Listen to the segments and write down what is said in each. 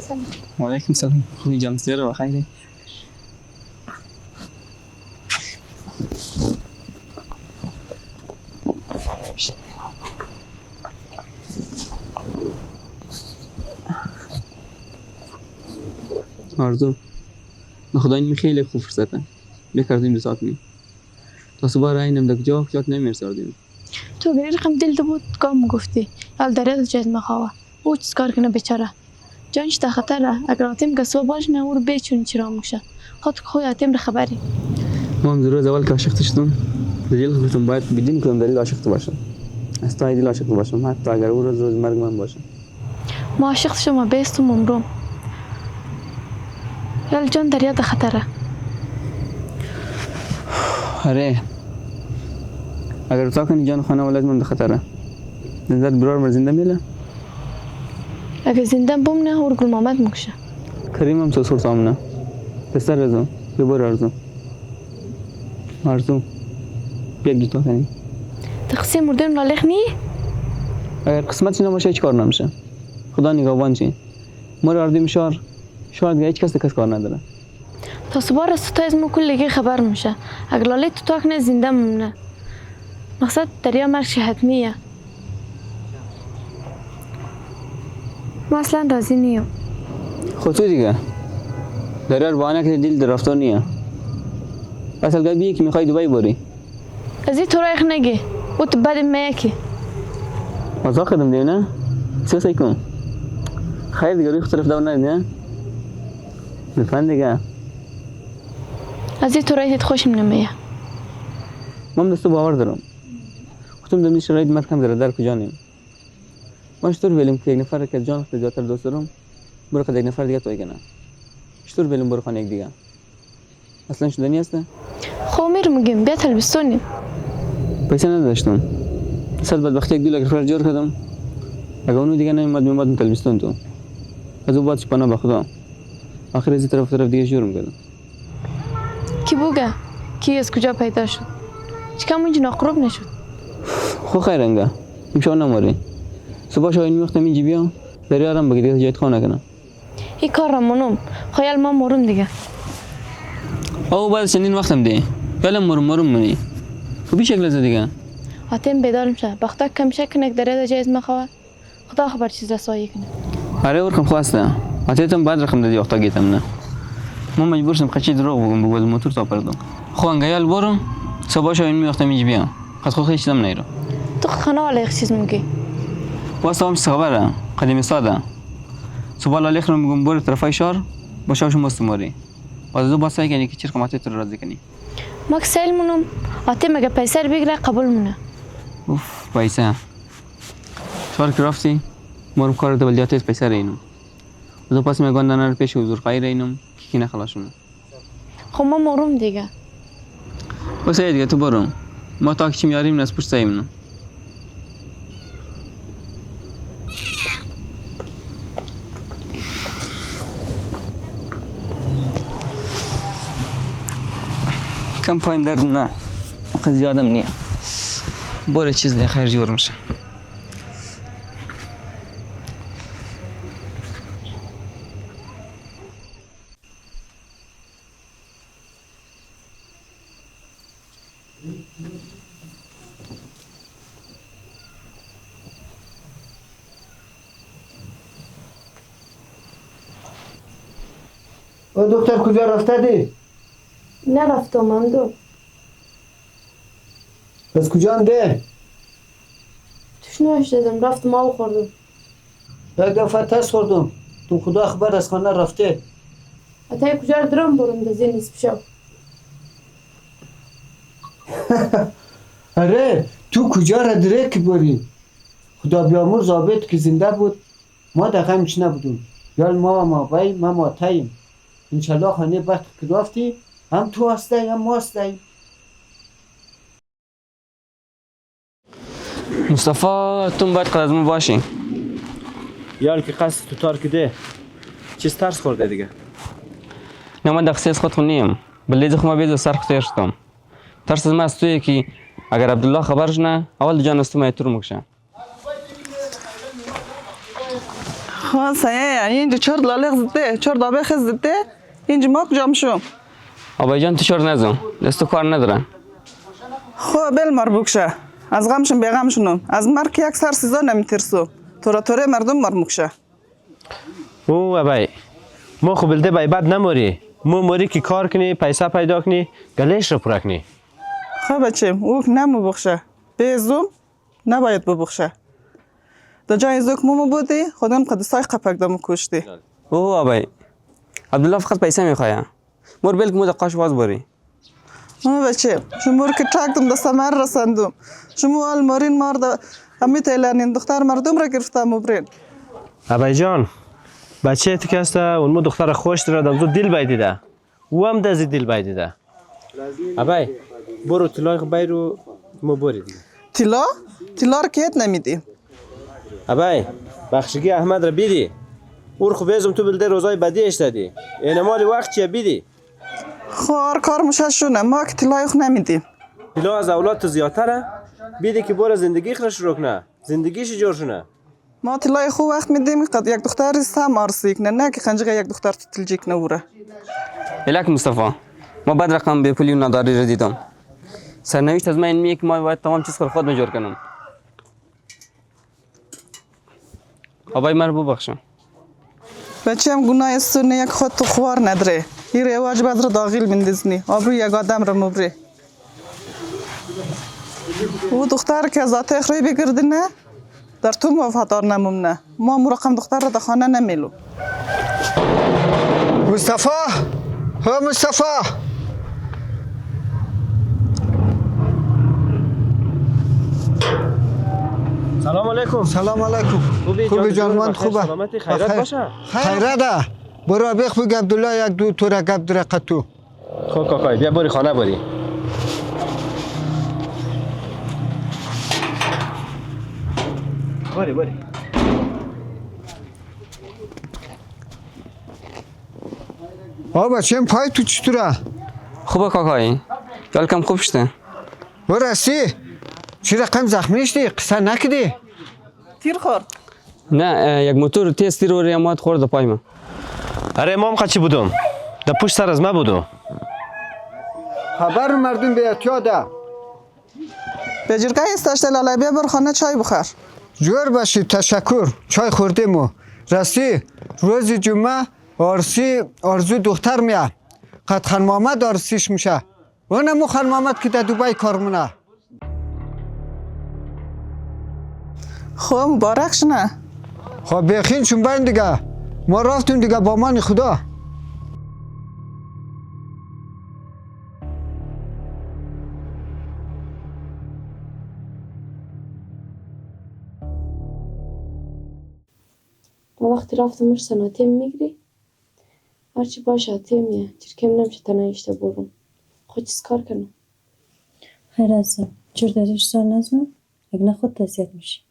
سلام. وعلیکم سلام. خوبی جان؟ زیر و خیری. آرزو خدا این خیلی خوب فرصته بکردیم بسات می تا صبح رای نم دک جات نمیرساردیم. تو گری رقم دل بود کام گفتی ال دریا جز مخواه او چیز کار کنه بیچاره جانش تا خطره اگر آتیم گسوا باش نه او بیچون چرا موشه خود خوی آتیم رو خبری ما هم ضرور اول که عاشق شدم دلیل خودم باید بدین کنم دلیل عاشق باشم از تا دلیل عاشق باشم حتی اگر او روز مرگ من باشه. ما عاشق شما بیستم عمرم یال جان دریا تا خطره. آره اگر تا کنی جان خانه ولد من خطره نظر برار مر زنده میله اگر زنده بمونه اور گل محمد مکشه کریم هم سوسور سامنه پسر رزو ببر آرزو بیاد دوتا کنی تقسیم مردم لالیخ نی اگر قسمت نباشه هیچ کار نمیشه خدا نگهبان چی مر اردیم شهر دیگه هیچ کس کار نداره تا صبح رسوتا از مو کلگی خبر میشه اگر لالی تو تاک نه زنده مونه مقصد دریا مرگ حتمیه ما اصلا راضی نیم خود تو دیگه دریا رو بانه که دل در رفتار نیه اصل گفتی که میخوای دبی بری ازی تو رایخ نگی او تو بعد میکی مزاق کردم دیگه نه سیاسی کن خیر دیگه روی خود طرف دور نه بفهم دیگه ازی تو رایت خوشم نمیه من دستو باور دارم خودم دم شرایط مرکم در کجا نیم من چطور ولیم که یک نفر که جان خود زیادتر دوست دارم برو که یک نفر دیگه توی کنه چطور ولیم برو خانه یک دیگه اصلا شدنی هسته خو میگیم بیا تلبیستونیم پیسه نداشتم صد بدبختی یک 2 لک روپیه جور کردم اگه اونو دیگه نمیاد تلبیستون تو از او بعد پناه به خدا آخر از طرف دیگه جور کردم کی بوگه کی از کجا پیدا شد چیکار اینجا ناقرب نشد خو خیرنگه امشب نماری صبح شاید میختم اینجا بیام دریارم بگیری جایت خانه کنم این کار را منم خیال ما مرم دیگه او بعد چندین وقتم دی یالم مرم منی خب شکل از دیگه آتیم بیدار میشه بختا کم شکنک دریا جایز مخواه خدا خبر چیز رسوایی کنه آره ورکم خواسته آتیتم بعد رقم دادی وقتا گیتم نه ما مجبور شدم قچی دروغ بگم بگو موتور تا پردم خو انگایال برم صبح شاید میختم اینجا بیام خود هیچ چیزم نیرو تو خانه ولی یک چیز میگی واسه هم چیز خبره قدیمی ساده صبح لالی خرم میگم برو طرفای شهر با شاوشو مستمری باز دو باسه کنی که چرا قماتی تو راضی کنی ما کسل منم آتی مگه پیسه رو بگیره قبول مونه اوف پیسه شهر که رفتی مرم کار دولتیات پیسه رینم دو پاس میگن دانر پیش حضور خیر رینم کی نخلاشونه خب ما مرم دیگه واسه دیگه تو برم ما تا چی میاریم نس پشت سایمون کم پایین درد نه خیلی زیادم نیه باره چیز دیگه خیر جور میشه او دکتر کجا رفته دی؟ نرفتم اندو پس کجا انده؟ تشنوش دادم رفتم آب خوردم یک دفعه تست خوردم تو خدا خبر از خانه رفته اتای کجا رو درم برم ده زیر نصف شب اره تو کجا را دره که بری خدا بیامور ضابط که زنده بود ما دقیقه همچه نبودیم یال ما بای ما تاییم انشالله خانه وقت که رفتی هم تو هستی هم ما هستی مصطفی تو باید قد از ما باشی یال که قصد تو تار کده چیز ترس خورده دیگه نه من دقیقه خود خونیم بلیز خو ما بیز سر خطیر شدم ترس از ما از توی که اگر عبدالله خبرش نه اول جان از تو مایتور مکشه خلاصه اینجا 4 لاله زده 4 دابه خز زده اینجا ما کجا میشم آبای جان تو شور نزن دستو کار ندارن خب بل مار بکشه از غمشون بیغمشونم از مرگ یک سر سیزا نمیترسو توره مردم مار مکشه او ابای ما خو بلده بای بد نموری مو موری که کار کنی پیسه پیدا کنی گلش رو پورا کنی خب بچم او نمو بخشه بیزوم نباید ببخشه در جای زوک مومو بودی خودم قدسای قپک دمو کشتی او آبای عبدالله فقط پیسه میخواه مور بلک مو دقاش واز باری او بچه شمور که چاکتم دست مر رسندم شمو المارین مار امی تیلانین دختر مردم را گرفتم و برین ابای جان بچه تو که هسته اون مو دختر خوش داره دمزو دل بایدیده او هم دزی دل بایدیده ابای برو طلای خو بیرو مو بری دیگه تیلا را کیت نمیدی ابای بخشگی احمد را بیدی اور خو بیزم تو بلده روزای بدی اشتدی این مالی وقت چیه بیدی خوار کار مششونه ما که تیلای خو نمیدیم طلا از اولاد تو زیادتره بیدی که برو زندگی خرش شروع کنه زندگیش جور شونه ما تیلای خو وقت میدیم قد یک دختر سام آرسی کنه نه که خنجقه یک دختر تلجی کنه اوره الک مصطفی ما بعد رقم به پولی و نداری را دیدم سرنوشت از من این میگه که ما باید تمام چیز خود جور کنم آبای مر ببخشم بچه هم گناه استونه یک خود تو خوار نداره این رواج بعد را داغیل بندزنی آبرو یک آدم را مبری او دختر که از آته اخرای بگرده نه در تو وفادار نمومنه ما مرقم دختر را در خانه نمیلو مصطفی ها مصطفی سلام علیکم سلام علیکم خوبی جانمند خوبه سلامتی خیرت باشه خیرت برو بخ بگو عبدالله یک دو تو را گپ دره قطو خب کاکای بیا بری خانه بری بری بچه پای تو چطوره خوبه کاکای کم خوب شده برسی چی رقم زخمی شدی قصه نکدی تیر خور نه یک موتور تیز تیر و ریامات خورد پای من اره ما هم قچی بودم در پشت سر از ما بودو خبر مردم به احتیاطه بجرگاه استاشت لاله بیا بر خانه چای بخور جور باشی تشکر چای خوردیم و راستی روز جمعه آرزو دختر میاد قد خان محمد آرسیش میشه و نمو خان محمد که در دوبای کار مونه خب مبارک شنه خب بخین چون باین دیگه ما رفتیم دیگه با من خدا ما وقتی رفتمش سناتیم میگیری هرچی باشه آتیمیه چرکم نمیشه تنهایشته برون خود چیز کار کنم خیر عزیزم چرا دادش سر نزنم اگه خود تذیت میشی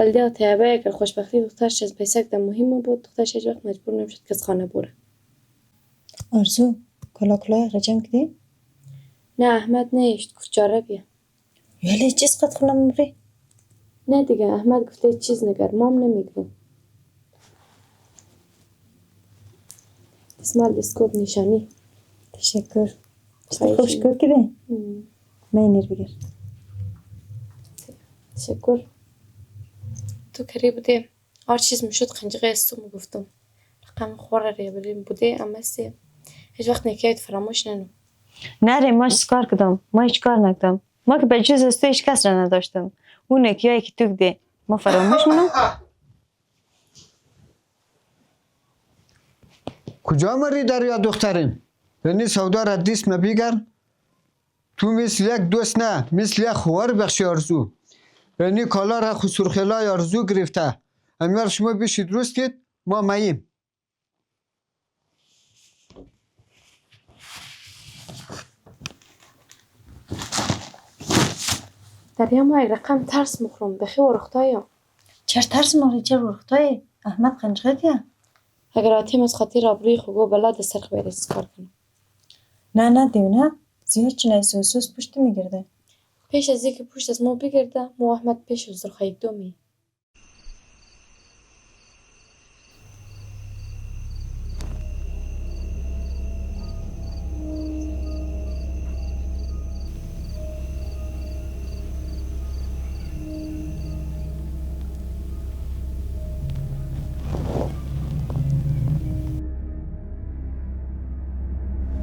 ولی آتیابه اگر خوشبختی دخترش از پیسه کدام مهمه بود دخترش هیچ وقت مجبور نمیشد که از خانه بره آرزو کلا رجم کدی؟ نه احمد نیشت گفت جاره بیا ولی چیز قد خونم مبری؟ نه دیگه احمد گفته چیز نگر مام نمیگم اسمال دسکوب نشانی تشکر خوب شکر کده؟ من نیر بگر تشکر تو کری بوده هر چیز میشد خنجقه استو میگفتم رقم خوره ریبریم بوده اما سی هیچ وقت نکیت فراموش ننو نره ما چیز کار کدم ما هیچ کار نکدم ما که به جز از تو هیچ کس را نداشتم اون نکیایی که تو کده ما فراموش منم کجا مری در یا دخترین یعنی سودا را دیست مبیگر تو مثل یک دوست نه مثل یک خوار بخشی آرزو یعنی کالا را خسرخلای آرزو گرفته امیار شما بشید درست کید ما ماییم دریا ما یک رقم ترس مخورم بخی ورختایا چرا ترس ماری چرا ورختای احمد خنجقه دیا اگر آتیم از خاطر آبروی خوگو بلا دست سرق بیرس کار کنم نه دیونه زیاد چنه سوسوس پشت میگرده پیش از اینکه پشت از ما بگرده مو احمد پیش از درخواهی دومی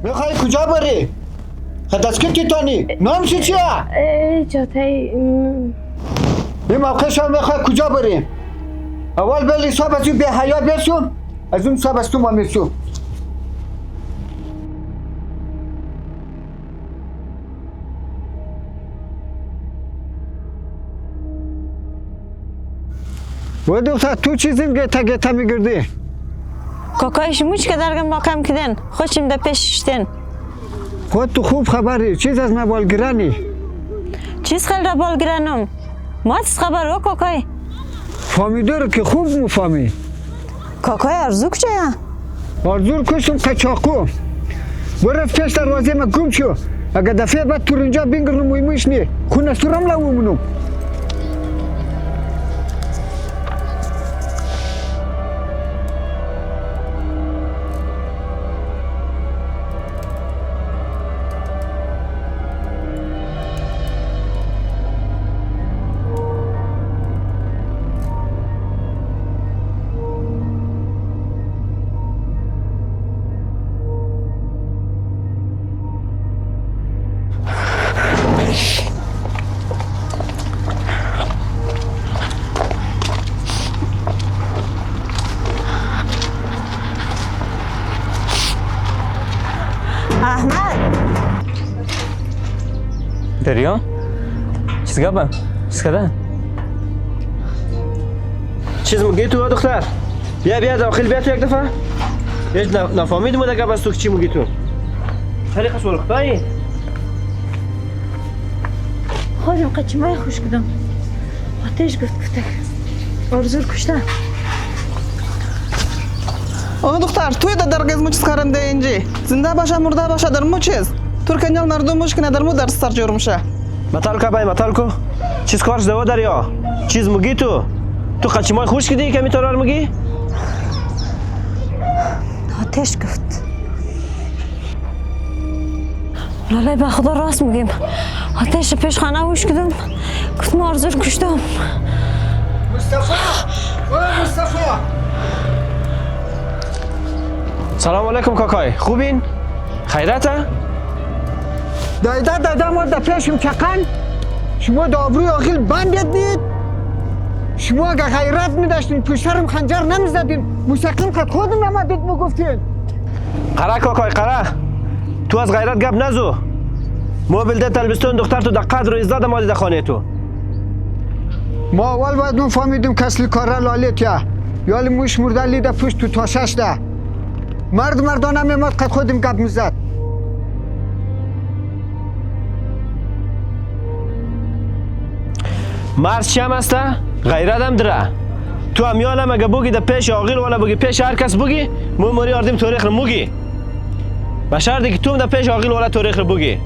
میخوای کجا بری؟ خدسکی تیتانی نامشی چیه؟ جاتی این موقع شما میخوای کجا بریم؟ اول بلی صاحب از اون به حیا برسون از اون صاحب از تو ما میرسون و دختر تو چیزیم گتا میگردی؟ کاکای شما چی که درگم با کم کردن خوشم در پیششتن خود تو خوب خبری چیز از موالگرانی چیز خیلی را بالگرانم ما چیز خبر و کاکای فامیدار که خوب مفهمی کاکای ارزو کجایا؟ آرزور کشم قچاقو برف پیش دروازه ما گم شو اگر دفعه بعد تو رنجا بینگرنم مویموش نی خونه سرم لومونم احمد دریا؟ چیز گابم؟ چیز کردن؟ چیز میگی تو دختر؟ بیا داخل بیا تو یک دفعه هیچ نفهمیدم دیگه بس تو چی میگی تو خیلی خسول خدایی خودم قچمای خوش کدم آتش گفت آرزور کشته آقا دختر توی درگز مو چیز کارنده اینجی زنده باشه مرده باشه در مو چیز ترکنیال مردم مشکنه در مو در سر جور میشه مطال که بای مطال کو چیز کارش دو دریا چیز میگی تو قچمای خوش کدی که میتونار میگی آتش گفت لاله به خدا راست میگیم آتش پیش خانه وش کدم گفتم آرزور کشتم مصطفی سلام علیکم کاکای خوبین خیرته دایده ما در پیشم چقن شما دابروی آخیل بندید دید شما اگه غیرت میداشتین پشترم خنجر نمیزدین مستقیم خود خودم نمادید مگفتین قره کاکای قره تو از غیرت گپ نزو ما بلده تلبستون دختر تو در قدر و عزت ما دیده خانه تو ما اول باید نفهمیدیم که اصلی کاره لالیت یالی موش مرده لیده پشت تو تاشش ده مردانه میماد قد خودم گپ میزد مرد چیم هسته؟ غیرت هم داره تو هم یالم اگه بگی در پیش آقیل ولا بگی پیش هر کس بگی موری آردیم تاریخ رو مگی بشر دیگه تو هم در پیش آقیل ولا تاریخ رو بگی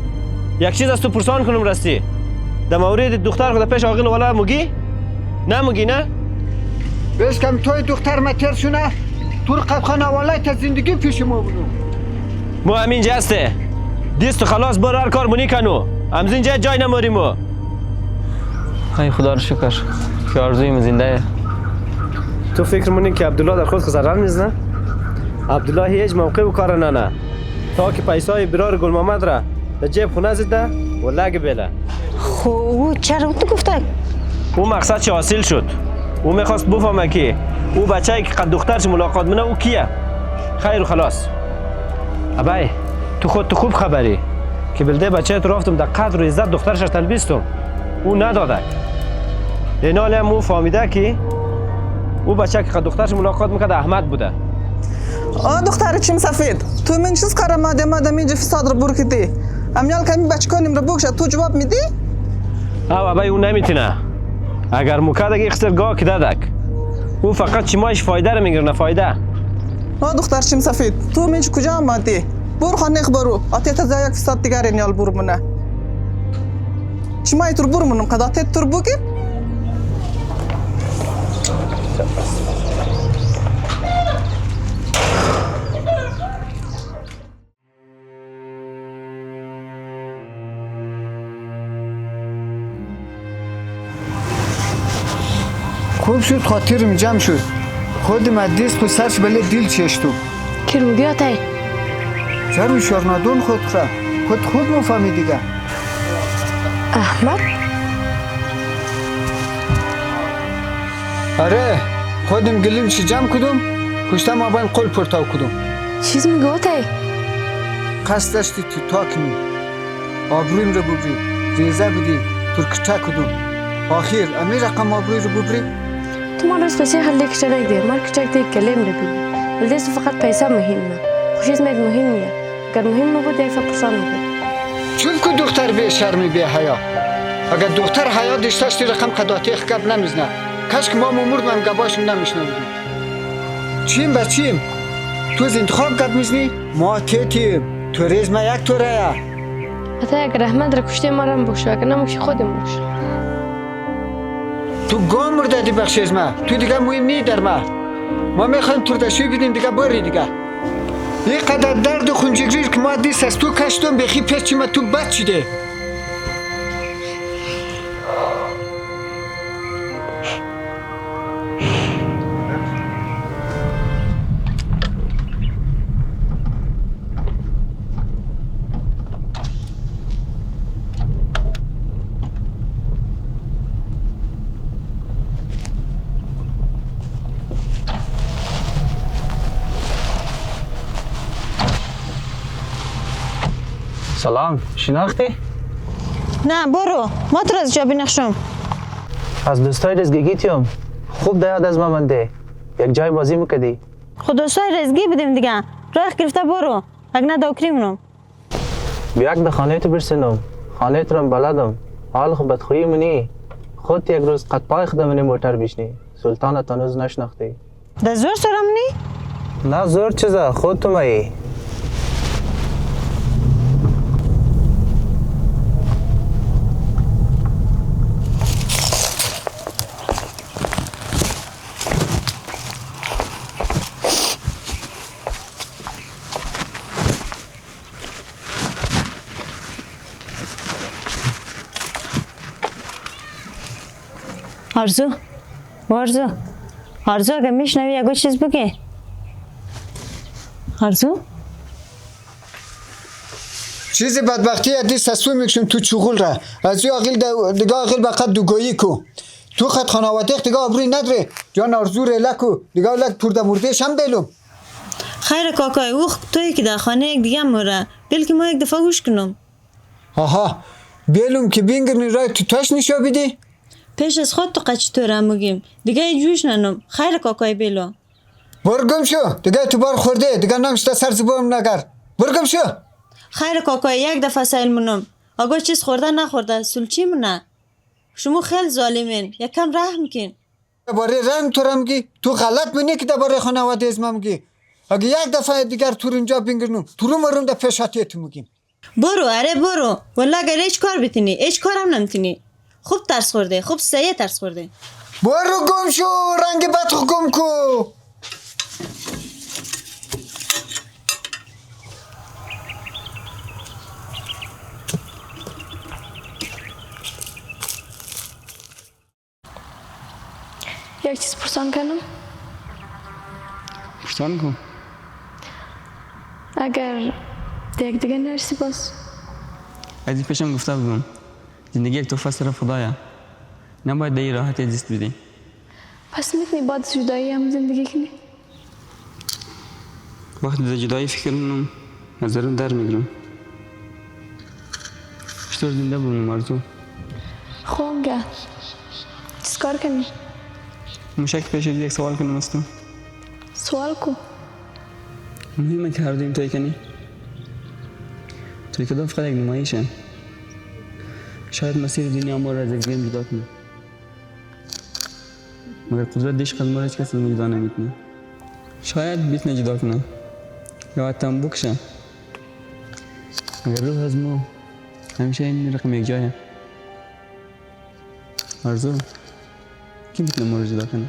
یک چیز از تو پرسان کنم راستی در مورد دختر خود در پیش آقیل ولا مگی؟ نمگی نه؟ بس کم توی دختر متر شونه تو قبخانه والای تا زندگی پیش ما بودم ما همین جسته دیست خلاص برو هر کار منی کنو همزین جای نماریم ما خیلی خدا رو شکر که آرزویم زنده تو فکر مونی که عبدالله در خود ضرر میزنه؟ عبدالله هیچ موقع و کار نه تا که پیسای برار گل محمد را در جیب خونه زده و لگ بله خو چرا تو گفته او مقصد چه حاصل شد او میخواست بفهمه که او بچه‌ای که قد دخترش ملاقات منه او کیه خیر و خلاص ابای تو خود تو خوب خبری که بلده بچه تو رفتم در قدر و عزت دخترش تلبیستم او نداده این حال هم او فهمیده که او بچه که قد دخترش ملاقات میکرد احمد بوده دختر چیم سفید تو من چیز کار مادم اینجا فساد رو بر کردی امیال کمی بچکانیم رو بکشه تو جواب میدی؟ ابای او نمیتونه اگر مکرد اگه اخسرگاه که دادک او فقط چیمایش فایده رو میگیرنه فایده دختر چیم سفید تو منش کجا آمدی؟ برو خانه برو آتیت از یک فساد دیگر نیال برو منه چیمای تر برو منم قد آتیت تر بگیر؟ خوب شد خاطرم جمع شد خودم از دیست و سرش بله دیل چشتو کرو بیا تای چرا شورنادون خود را خود مفهمی دیگه. احمد آره خودم گلیم چی جمع کدوم پشتم ما باید قل پرتاو کدوم. چیز میگه تای؟ قصد داشتی تی تاکنی آبرویم رو ببری ریزه بودی ترکچه کدوم آخیر امی رقم آبروی رو ببری. تو ما راست بسی خلی کچرک دی مار کچرک دی کلیم رو ببین ولی تو فقط پیسه مهمه خوشیز مید مهم نیه اگر مهم نبود یک پرسان نبود. چون که دختر به شرمی به حیا اگر دختر حیا داشتاشتی رقم قداتیخ گب نمیزنه کاش که ما مرد من گباشم نمیشنویدیم. چیم بچیم تو از انتخاب گب میزنی ما تیتیم تو ریز ما یک توره یا حتی اگر احمد را کشته ما را بکشه اگر نموشی خودم بکشه. تو گام مرده دی بخشی از ما تو دیگه مهم نی در ما میخوایم تردشوی بدیم دیگه باری دیگه این قدر درد و خونجگریر که ما دیست از تو کشتم بخی پیچی ما تو بد چیده. سلام شناختی؟ نه برو ما تو از جا بینخشم. از دوستای رزگیتیم خوب دیاد از ما منده یک جای بازی میکدی. خود دوستای رزگی بدیم دیگه راه گرفته برو اگه نه داکری منم. بیاک به خانه تو برسنم خانه تو رو بلدم حال خوب بدخویی منی خود یک روز قد پای خدمانی موتر بیشنی سلطان تانوز نشناختی. در زور سرم نی؟ نه زور چیزه خود تو مایی. آرزو اگه میشنوی یکو چیز بگه. آرزو چیزی بدبختی دیست از تو میکشم تو چغول را از یو دیگه آقیل بقید دوگویی کو تو خط خانواده دیگه آبروی نداره جان آرزو ریله کو دیگه لک پرده مردهش هم بیلوم. خیر کاکای اوخ توی که در خانه یک دیگه موره بلکه ما یک دفعه گوش کنم. آها بیلوم که بینگرنی رای تو تاش نشو بیدی؟ پیش از خود تو قچی تو را مگیم دیگه جوش ننم. خیر کاکای بیلو برگم شو دیگه تو بار خورده دیگه نمشته سر زبام نگر برگم شو. خیر کاکای یک دفعه سایل منم اگه چیز خورده نخورده سلچی منه شما خیلی ظالمین یکم رحم کن. باره رحم تو را میگی تو غلط منی که باره خانواده از ما میگی اگه یک دفعه دیگر تو اینجا بینگرنم تو رو مرم ده پیشاتی تو میگیم. برو اره برو والله اگر هیچ کار بتونی هیچ کارم نمیتونی. خوب ترس خورده خوب سایه ترس خورده. برو گم شو رنگ بطخ گم کو. یک چیز پرسان کنم؟ پرسان کن. اگر دیگه نرسی باز از این پیشم گفته بودم زندگی یک تحفه از طرف خدایه نباید در این راحتی زیست بدی. پس میتونی بعد از جدایی هم زندگی کنی؟ وقتی در جدایی فکر کنم نظرم در میگیرم چطور زنده بمونم آرزو. خوانگه چیز کار کنی؟ مشک پیش از یک سوال کنم از تو. سوال کو مهمه که هر دویم توی کنی توی کدام فقط یک نمایشه شاید مسیر دنیا ما را از یک دیم جدا کنه مگر قدرت دیش قد ما را هیچ کس از ما جدا نمیتونه. شاید بیتونه جدا کنه یا حتی هم بکشه مگر روح از ما همیشه این رقم یک جایه. آرزو کی میتونه ما رو جدا کنه؟